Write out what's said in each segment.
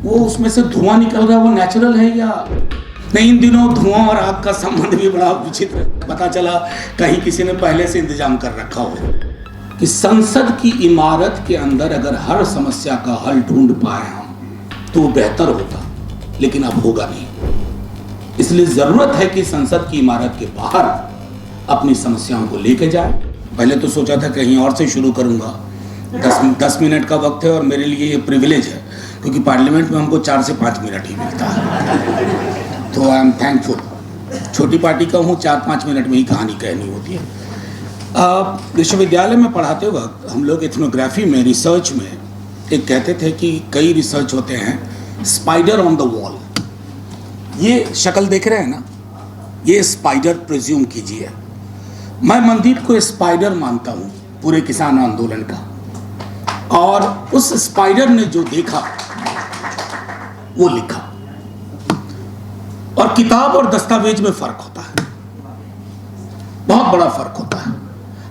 वो उसमें से धुआं निकल रहा है, वो नेचुरल है या नहीं? इन दिनों धुआं और आग का संबंध भी बड़ा विचित्र है। पता चला कहीं किसी ने पहले से इंतजाम कर रखा हो कि संसद की इमारत के अंदर अगर हर समस्या का हल ढूंढ पाए हम तो बेहतर होता, लेकिन अब होगा नहीं। इसलिए जरूरत है कि संसद की इमारत के बाहर अपनी समस्याओं को लेके जाए। पहले तो सोचा था कहीं और से शुरू करूंगा, 10 मिनट का वक्त है और मेरे लिए ये प्रिविलेज है क्योंकि पार्लियामेंट में हमको 4 से 5 मिनट ही मिलता है। तो आई एम थैंकफुल। छोटी पार्टी का हूँ, 4-5 मिनट में ही कहानी कहनी होती है। विश्वविद्यालय में पढ़ाते वक्त हम लोग एथनोग्राफी में, रिसर्च में एक कहते थे कि कई रिसर्च होते हैं स्पाइडर ऑन द वॉल। ये शक्ल देख रहे हैं ना, ये स्पाइडर प्रिज्यूम कीजिए। मैं मनदीप को स्पाइडर मानता हूँ पूरे किसान आंदोलन का, और उस स्पाइडर ने जो देखा वो लिखा। और किताब और दस्तावेज में फर्क होता है, बहुत बड़ा फर्क होता है।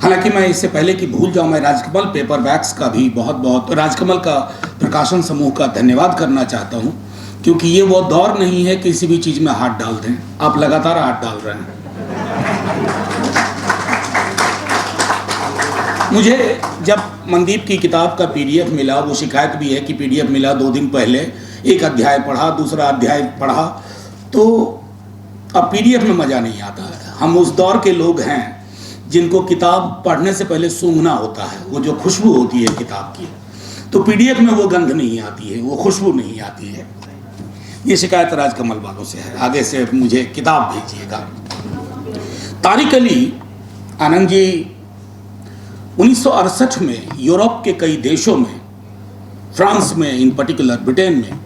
हालांकि मैं इससे पहले कि भूल जाऊं, मैं राजकमल पेपरबैक्स का भी बहुत राजकमल का प्रकाशन समूह का धन्यवाद करना चाहता हूं, क्योंकि ये वो दौर नहीं है किसी भी चीज में हाथ डाल दें। आप लगातार हाथ डाल रहे हैं। मुझे जब मनदीप की किताब का पीडीएफ मिला, वो शिकायत भी है कि पीडीएफ मिला 2 दिन पहले, एक अध्याय पढ़ा, दूसरा अध्याय पढ़ा, तो अब पीडीएफ में मजा नहीं आता है। हम उस दौर के लोग हैं जिनको किताब पढ़ने से पहले सूंघना होता है, वो जो खुशबू होती है किताब की, तो पीडीएफ में वो गंध नहीं आती है, वो खुशबू नहीं आती है। ये शिकायत राजकमल वालों से है। आगे से मुझे किताब भेजिएगा। तारिक अली आनंद जी 1968 में यूरोप के कई देशों में, फ्रांस में इन पर्टिकुलर, ब्रिटेन में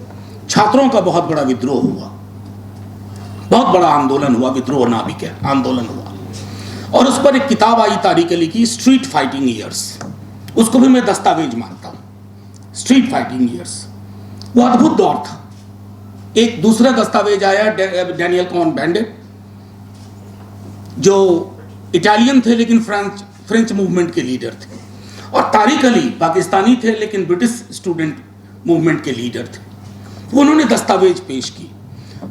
छात्रों का बहुत बड़ा विद्रोह हुआ, बहुत बड़ा आंदोलन हुआ, विद्रोह ना भी क्या आंदोलन हुआ। और उस पर एक किताब आई तारिक अली की, स्ट्रीट फाइटिंग ईयर्स। उसको भी मैं दस्तावेज मानता हूं, स्ट्रीट फाइटिंग ईयर्स। वो अद्भुत दौर था। एक दूसरा दस्तावेज आया डैनियल कॉन बेंडेट, जो इटालियन थे लेकिन फ्रेंच मूवमेंट के लीडर थे, और तारिक अली पाकिस्तानी थे लेकिन ब्रिटिश स्टूडेंट मूवमेंट के लीडर थे। उन्होंने दस्तावेज पेश की।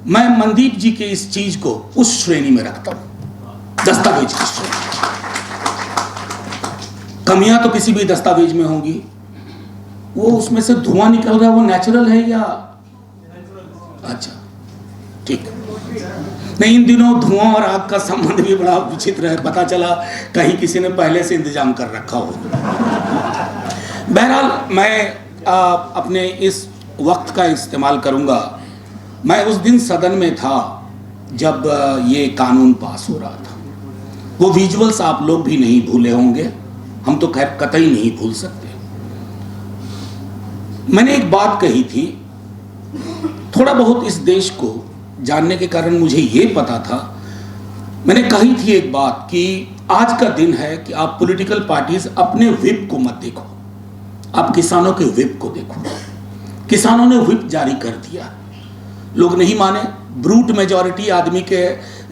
मैं मनदीप जी के इस चीज को उस श्रेणी में रखता हूं, दस्तावेज की श्रेणी। कमियां तो किसी भी दस्तावेज में होंगी, वो उसमें से धुआं निकल रहा है, वो नेचुरल है या अच्छा ठीक नहीं? इन दिनों धुआं और आग का संबंध भी बड़ा विचित्र है। पता चला कहीं किसी ने पहले से इंतजाम कर रखा हो। बहरहाल मैं अपने इस वक्त का इस्तेमाल करूंगा। मैं उस दिन सदन में था जब ये कानून पास हो रहा था। वो विजुअल्स आप लोग भी नहीं भूले होंगे, हम तो खैर कतई नहीं भूल सकते। मैंने एक बात कही थी, थोड़ा बहुत इस देश को जानने के कारण मुझे ये पता था। मैंने कही थी एक बात कि आज का दिन है कि आप पॉलिटिकल पार्टीज अपने व्हिप को मत देखो, आप किसानों के व्हिप को देखो। किसानों ने व्हिप जारी कर दिया, लोग नहीं माने। ब्रूट मेजॉरिटी आदमी के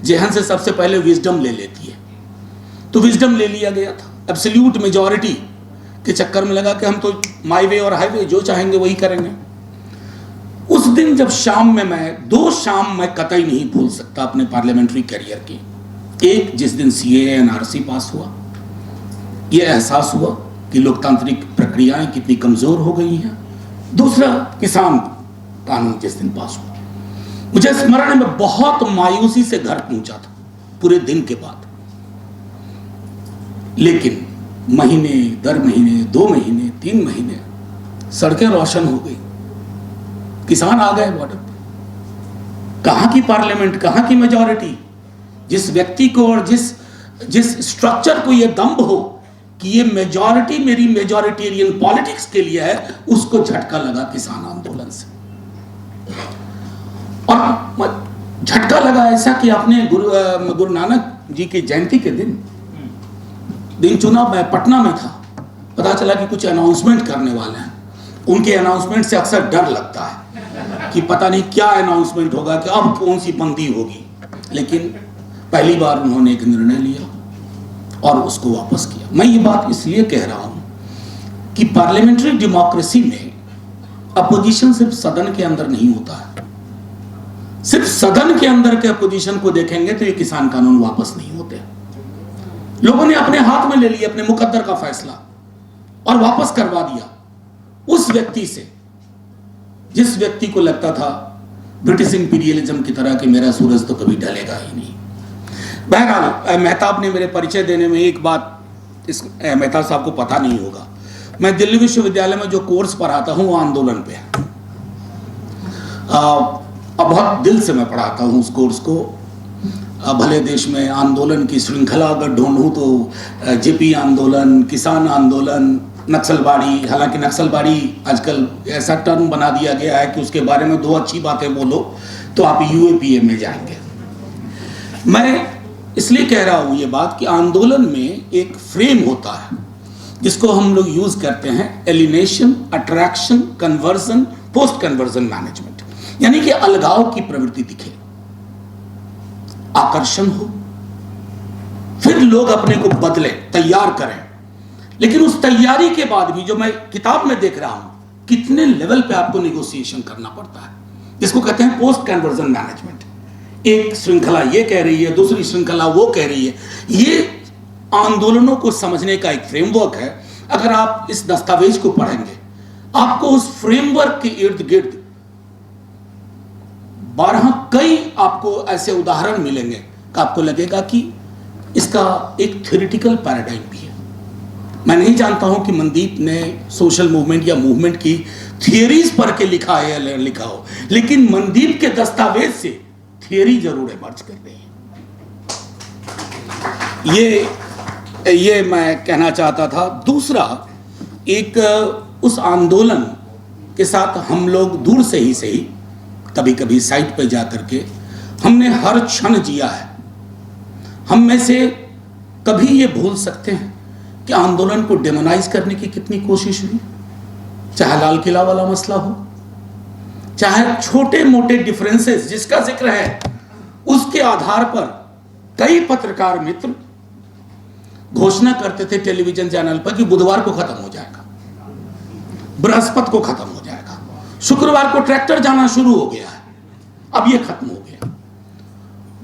जहन से सबसे पहले विजडम ले लेती है, तो विजडम ले लिया गया था। एब्सोल्यूट मेजॉरिटी के चक्कर में लगा कि हम तो माई वे और हाईवे जो चाहेंगे वही करेंगे। उस दिन जब शाम में, मैं 2 शाम मैं कतई नहीं भूल सकता अपने पार्लियामेंट्री करियर की। एक, जिस दिन सीएए एनआरसी पास हुआ, यह एहसास हुआ कि लोकतांत्रिक प्रक्रियाएं कितनी कमजोर हो गई हैं। दूसरा, किसान कानून जिस दिन पास हुआ, मुझे स्मरण है मैं बहुत मायूसी से घर पहुंचा था पूरे दिन के बाद। लेकिन महीने दर महीने, 2 महीने, 3 महीने, सड़कें रोशन हो गई, किसान आ गए बॉर्डर पर। कहां की पार्लियामेंट, कहां की मेजॉरिटी? जिस व्यक्ति को और जिस स्ट्रक्चर को यह दम्भ हो कि ये मेजॉरिटी मेरी मेजॉरिटेरियन पॉलिटिक्स के लिए है, उसको झटका लगा किसान आंदोलन से। और झटका लगा ऐसा कि आपने गुरु नानक जी की जयंती के दिन चुना। मैं पटना में था, पता चला कि कुछ अनाउंसमेंट करने वाले हैं। उनके अनाउंसमेंट से अक्सर डर लगता है कि पता नहीं क्या अनाउंसमेंट होगा, कि अब कौन सी बंदी होगी। लेकिन पहली बार उन्होंने एक निर्णय लिया और उसको वापस किया। मैं ये बात इसलिए कह रहा हूं कि पार्लियामेंट्री डेमोक्रेसी में अपोजिशन सिर्फ सदन के अंदर नहीं होता है। सिर्फ सदन के अंदर के अपोजिशन को देखेंगे तो ये किसान कानून वापस नहीं होते। लोगों ने अपने हाथ में ले लिया अपने मुकद्दर का फैसला और वापस करवा दिया उस व्यक्ति से जिस व्यक्ति को लगता था ब्रिटिश इंपीरियलिज्म की तरह कि मेरा सूरज तो कभी ढलेगा ही नहीं। बहरहाल मेहताब ने मेरे परिचय देने में एक बात इस मेहताब साहब को पता नहीं होगा, मैं दिल्ली विश्वविद्यालय में जो कोर्स पढ़ाता हूं वो आंदोलन पे है। बहुत दिल से मैं पढ़ाता हूं उस कोर्स को। भले देश में आंदोलन की श्रृंखला अगर ढूंढूं तो जेपी आंदोलन, किसान आंदोलन, नक्सलबाड़ी, हालांकि नक्सलबाड़ी आजकल ऐसा टर्म बना दिया गया है कि उसके बारे में दो अच्छी बातें बोलो तो आप यूएपीए में जाएंगे। मैं इसलिए कह रहा हूं ये बात कि आंदोलन में एक फ्रेम होता है जिसको हम लोग यूज करते हैं alienation, attraction, conversion, post conversion management, यानी कि अलगाव की प्रवृत्ति दिखे, आकर्षण हो, फिर लोग अपने को बदले, तैयार करें। लेकिन उस तैयारी के बाद भी जो मैं किताब में देख रहा हूं कितने लेवल पे आपको नेगोशिएशन करना पड़ता है, जिसको कहते हैं पोस्ट कन्वर्जन मैनेजमेंट। एक श्रृंखला ये कह रही है, दूसरी श्रृंखला वो कह रही है। ये आंदोलनों को समझने का एक फ्रेमवर्क है। अगर आप इस दस्तावेज को पढ़ेंगे आपको उस फ्रेमवर्क के इर्द गिर्द 12 कई आपको ऐसे उदाहरण मिलेंगे कि आपको लगेगा कि इसका एक थ्योरेटिकल पैराडाइम भी है। मैं नहीं जानता हूं कि मनदीप ने सोशल मूवमेंट या मूवमेंट की थियरीज पढ़ के लिखा है या लिखा हो, लेकिन मनदीप के दस्तावेज से थियरी जरूर इमर्ज कर रही है। ये मैं कहना चाहता था। दूसरा, एक उस आंदोलन के साथ हम लोग दूर से ही सही, कभी कभी साइट पे जा करके हमने हर क्षण जिया है। हम में से कभी ये भूल सकते हैं कि आंदोलन को डेमोनाइज करने की कितनी कोशिश हुई, चाहे लाल किला वाला मसला हो, चाहे छोटे मोटे डिफरेंसेस जिसका जिक्र है उसके आधार पर कई पत्रकार मित्र घोषणा करते थे टेलीविजन चैनल पर कि बुधवार को खत्म हो जाएगा, बृहस्पति को खत्म हो जाएगा, शुक्रवार को ट्रैक्टर जाना शुरू हो गया है, अब ये खत्म हो गया।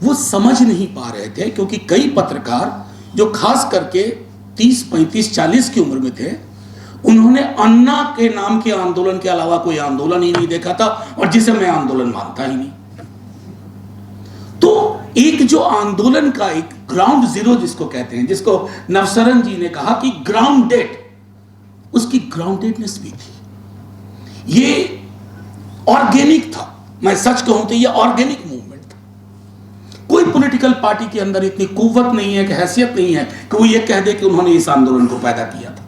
वो समझ नहीं पा रहे थे क्योंकि कई पत्रकार जो खास करके 30, 35, 40 की उम्र में थे, उन्होंने अन्ना के नाम के आंदोलन के अलावा कोई आंदोलन ही नहीं देखा था और जिसे मैं आंदोलन मानता ही नहीं। तो एक जो आंदोलन का एक ग्राउंड जीरो जिसको कहते हैं, जिसको नवसरन जी ने कहा कि ग्राउंडेड, उसकी ग्राउंडेडनेस भी थी। ये ऑर्गेनिक था। मैं सच कहूं तो ये ऑर्गेनिक मूवमेंट था। कोई पॉलिटिकल पार्टी के अंदर इतनी कुव्वत नहीं है कि हैसियत नहीं है कि वो ये कह दे कि उन्होंने इस आंदोलन को पैदा किया था।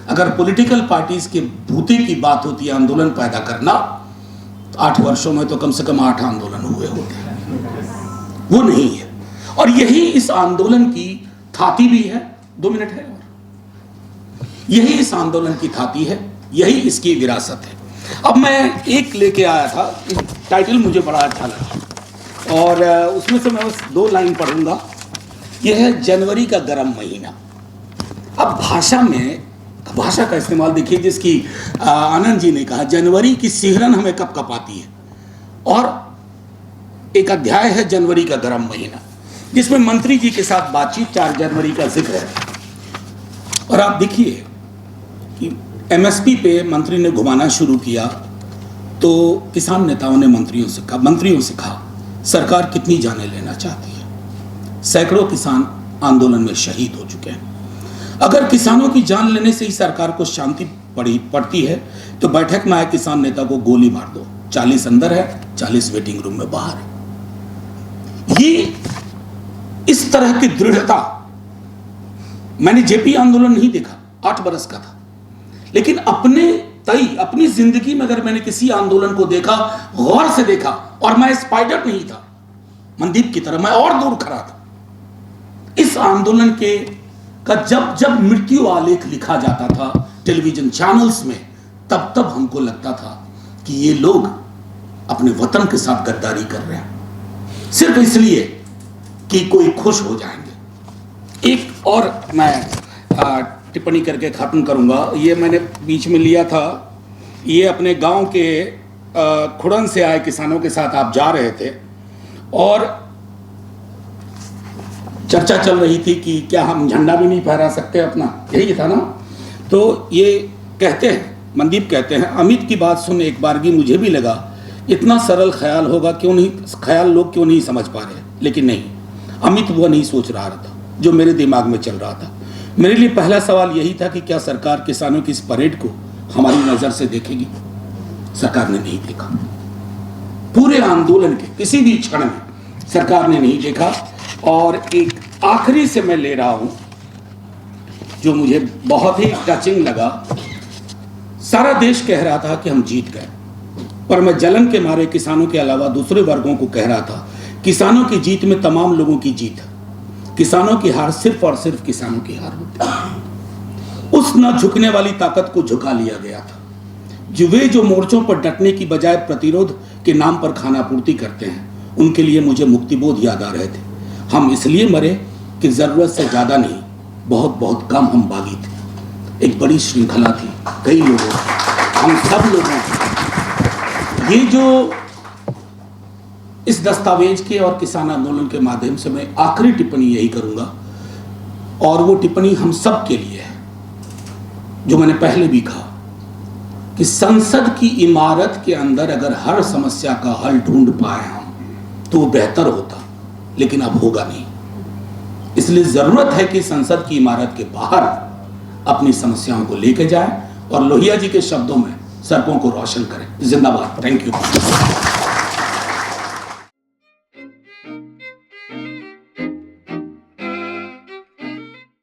अगर पॉलिटिकल पार्टीज के भूते की बात होती है आंदोलन पैदा करना, तो 8 वर्षों में तो कम से कम 8 आंदोलन हुए होते हैं। वो नहीं है। और यही इस आंदोलन की थाती भी है। 2 मिनट है और यही इस आंदोलन की थाती है, यही इसकी विरासत है। अब मैं एक लेके आया था, टाइटल मुझे बड़ा अच्छा लगा और उसमें से मैं बस 2 लाइन पढ़ूंगा। यह है जनवरी का गर्म महीना। अब भाषा का इस्तेमाल देखिए, जिसकी आनंद जी ने कहा जनवरी की सिहरन हमें कब कब आती है। और एक अध्याय है जनवरी का गर्म महीना, जिसमें मंत्री जी के साथ बातचीत 4 जनवरी का जिक्र है। और आप देखिए कि एमएसपी पे मंत्री ने घुमाना शुरू किया तो किसान नेताओं ने मंत्रियों से कहा सरकार कितनी जानें लेना चाहती है। सैकड़ों किसान आंदोलन में शहीद हो चुके हैं। अगर किसानों की जान लेने से ही सरकार को शांति पड़ती है तो बैठक में आए किसान नेता को गोली मार दो। 40 अंदर है, 40 वेटिंग रूम में बाहर है। ये इस तरह की दृढ़ता मैंने जेपी आंदोलन नहीं देखा, 8 बरस का था, लेकिन अपनी जिंदगी में अगर मैंने किसी आंदोलन को देखा, गौर से देखा, और मैं स्पाइडर नहीं था मनदीप की तरह, मैं और दूर खड़ा था। इस आंदोलन का जब मृत्यु आलेख लिखा जाता था टेलीविजन चैनल्स में, तब हमको लगता था कि ये लोग अपने वतन के साथ गद्दारी कर रहे हैं सिर्फ इसलिए कि कोई खुश हो जाएंगे। एक और मैं टिप्पणी करके खत्म करूंगा। ये मैंने बीच में लिया था ये अपने गांव के खुड़न से आए किसानों के साथ आप जा रहे थे और चर्चा चल रही थी कि क्या हम झंडा भी नहीं फहरा सकते अपना, यही था ना। तो ये कहते हैं, मनदीप कहते हैं, अमित की बात सुन एक बारगी मुझे भी लगा इतना सरल ख्याल होगा क्यों नहीं, ख्याल लोग क्यों नहीं समझ पा रहे। लेकिन नहीं, अमित वो नहीं सोच रहा था जो मेरे दिमाग में चल रहा था। मेरे लिए पहला सवाल यही था कि क्या सरकार किसानों की इस परेड को हमारी नज़र से देखेगी। सरकार ने नहीं देखा, पूरे आंदोलन के किसी भी क्षण में सरकार ने नहीं देखा। और एक आखिरी से मैं ले रहा हूं जो मुझे बहुत ही टचिंग लगा। सारा देश कह रहा था कि हम जीत गए, पर मैं जलन के मारे किसानों के अलावा दूसरे वर्गों को कह रहा था किसानों की जीत में तमाम लोगों की जीत है, किसानों की हार सिर्फ और सिर्फ किसानों की हार होती है। उस न झुकने वाली ताकत को झुका लिया गया था। जो मोर्चों पर डटने की बजाय प्रतिरोध के नाम पर खानापूर्ति करते हैं, उनके लिए मुझे मुक्तिबोध याद आ रहे थे। हम इसलिए मरे कि जरूरत से ज्यादा नहीं, बहुत बहुत कम हम बागी थे। एक बड़ी श्रृंखला थी, कई लोगों की, हम सब लोगों की। ये जो इस दस्तावेज के और किसान आंदोलन के माध्यम से मैं आखिरी टिप्पणी यही करूंगा, और वो टिप्पणी हम सब के लिए है, जो मैंने पहले भी कहा कि संसद की इमारत के अंदर अगर हर समस्या का हल ढूंढ पाए हम तो वो बेहतर होता, लेकिन अब होगा नहीं। इसलिए जरूरत है कि संसद की इमारत के बाहर अपनी समस्याओं को लेकर जाए और लोहिया जी के शब्दों में सड़कों को रोशन करें। जिंदाबाद। Thank you.